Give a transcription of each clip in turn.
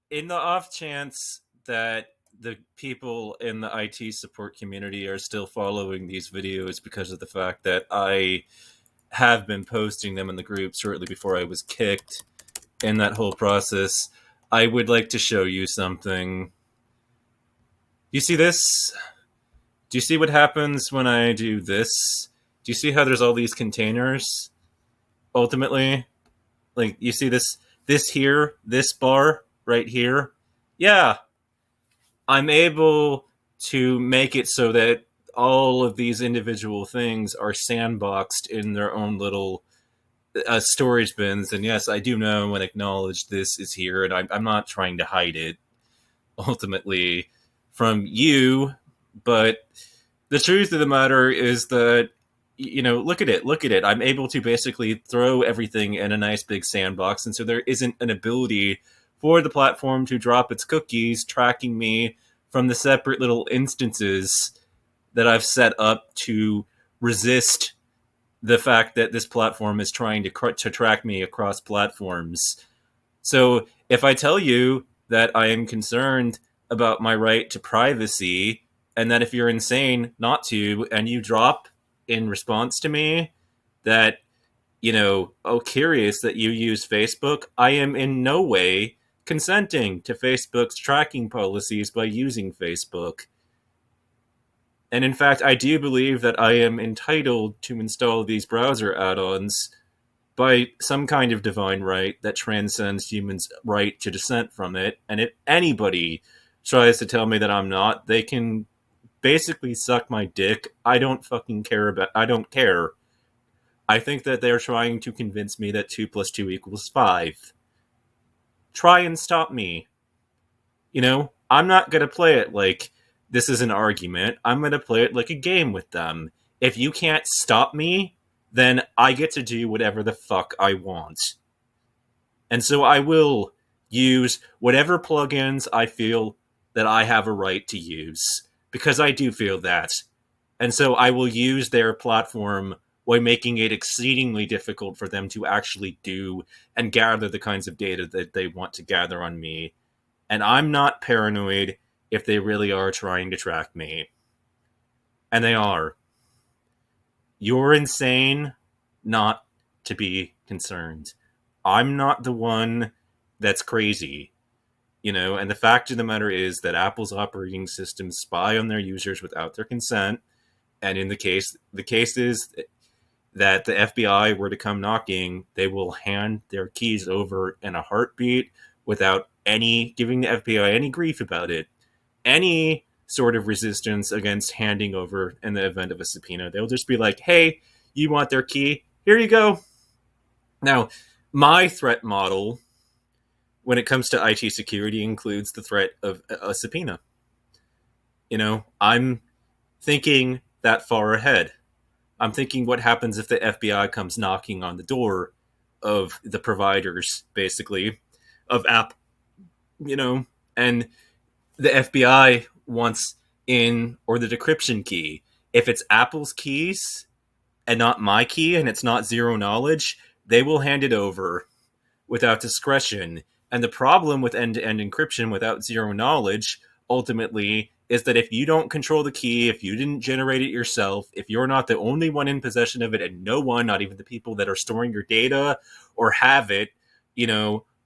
In the off chance that the people in the IT support community are still following these videos because of the fact that I have been posting them in the group shortly before I was kicked in that whole process, I would like to show you something. You see this? Do you see what happens when I do this? Do you see how there's all these containers? Ultimately, like you see this here, this bar right here? Yeah, I'm able to make it so that all of these individual things are sandboxed in their own little storage bins. And yes, I do know and acknowledge this is here, and I'm not trying to hide it ultimately from you. But the truth of the matter is that, look at it. I'm able to basically throw everything in a nice big sandbox, and so there isn't an ability for the platform to drop its cookies tracking me from the separate little instances that I've set up to resist the fact that this platform is trying to track me across platforms. So if I tell you that I am concerned about my right to privacy, and that if you're insane not to, and you drop in response to me that, oh, curious that you use Facebook, I am in no way consenting to Facebook's tracking policies by using Facebook. And in fact, I do believe that I am entitled to install these browser add-ons by some kind of divine right that transcends humans' right to dissent from it. And if anybody tries to tell me that I'm not, they can basically suck my dick. I don't fucking care I don't care. I think that they're trying to convince me that 2 plus 2 equals 5. Try and stop me. I'm not going to play it like this is an argument. I'm going to play it like a game with them. If you can't stop me, then I get to do whatever the fuck I want. And so I will use whatever plugins I feel that I have a right to use, because I do feel that. And so I will use their platform while making it exceedingly difficult for them to actually do and gather the kinds of data that they want to gather on me. And I'm not paranoid if they really are trying to track me. And they are. You're insane not to be concerned. I'm not the one that's crazy. And the fact of the matter is that Apple's operating systems spy on their users without their consent. And in the case is that the FBI were to come knocking, they will hand their keys over in a heartbeat without giving the FBI any grief about it. Any sort of resistance against handing over in the event of a subpoena. They'll just be like, hey, you want their key? Here you go. Now, my threat model when it comes to IT security includes the threat of a subpoena. I'm thinking that far ahead. I'm thinking what happens if the FBI comes knocking on the door of the providers, basically, of app, and the FBI wants in or the decryption key. If it's Apple's keys and not my key and it's not zero knowledge, they will hand it over without discretion. And the problem with end-to-end encryption without zero knowledge ultimately is that if you don't control the key, if you didn't generate it yourself, if you're not the only one in possession of it, and no one, not even the people that are storing your data or have it,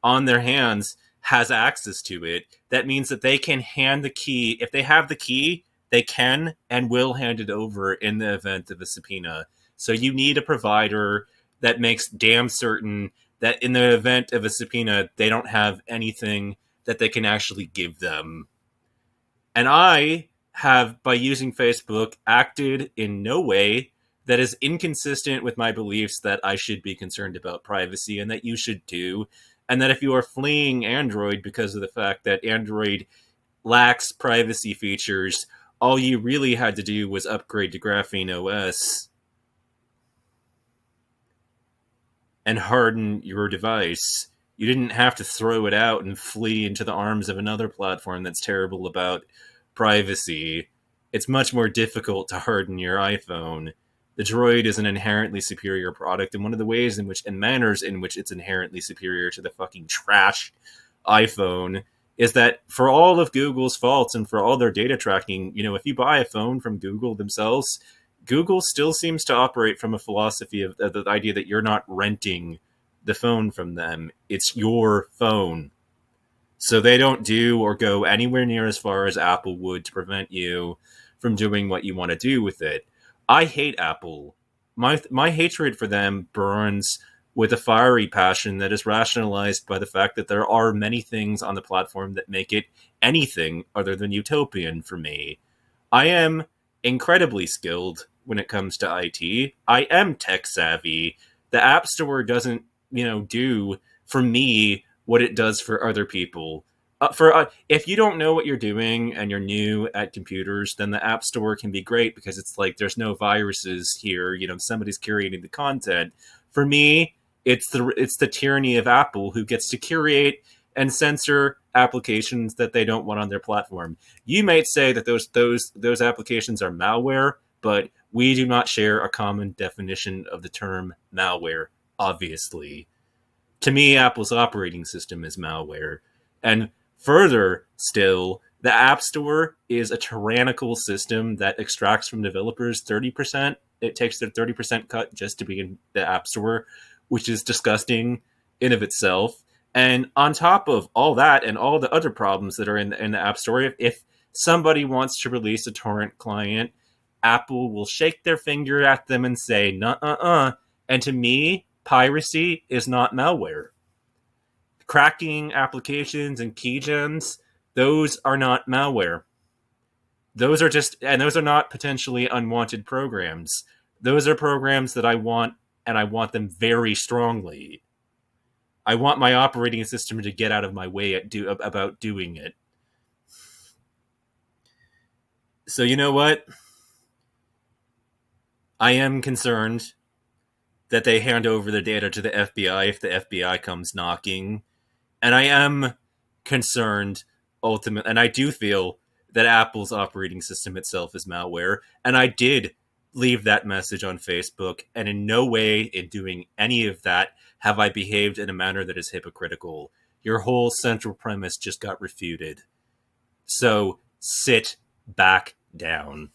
on their hands, has access to it, that means that they can hand the key. If they have the key, they can and will hand it over in the event of a subpoena. So you need a provider that makes damn certain that in the event of a subpoena, they don't have anything that they can actually give them. And I have, by using Facebook, acted in no way that is inconsistent with my beliefs that I should be concerned about privacy and that you should too. And that if you are fleeing Android because of the fact that Android lacks privacy features, all you really had to do was upgrade to Graphene OS and harden your device. You didn't have to throw it out and flee into the arms of another platform that's terrible about privacy. It's much more difficult to harden your iPhone. The Droid is an inherently superior product, and one of the ways in which, and manners in which it's inherently superior to the fucking trash iPhone is that for all of Google's faults and for all their data tracking, if you buy a phone from Google themselves, Google still seems to operate from a philosophy of the idea that you're not renting the phone from them. It's your phone. So they don't do or go anywhere near as far as Apple would to prevent you from doing what you want to do with it. I hate Apple. My hatred for them burns with a fiery passion that is rationalized by the fact that there are many things on the platform that make it anything other than utopian for me. I am incredibly skilled when it comes to IT. I am tech savvy. The App Store doesn't, do for me what it does for other people. For if you don't know what you're doing and you're new at computers, then the App Store can be great because it's like there's no viruses here. Somebody's curating the content. For me, it's the tyranny of Apple, who gets to curate and censor applications that they don't want on their platform. You might say that those applications are malware, but we do not share a common definition of the term malware, obviously. To me, Apple's operating system is malware. And further still, the App Store is a tyrannical system that extracts from developers 30%. It takes their 30% cut just to be in the App Store, which is disgusting in of itself. And on top of all that and all the other problems that are in the App Store, if somebody wants to release a torrent client, Apple will shake their finger at them and say, "Nuh-uh-uh." And to me, piracy is not malware. Cracking applications and keygens, those are not malware. Those are not potentially unwanted programs. Those are programs that I want, and I want them very strongly. I want my operating system to get out of my way about doing it. So you know what? I am concerned that they hand over the data to the FBI if the FBI comes knocking. And I am concerned ultimately, and I do feel that Apple's operating system itself is malware. And I did leave that message on Facebook, and in no way in doing any of that have I behaved in a manner that is hypocritical. Your whole central premise just got refuted. So sit back down.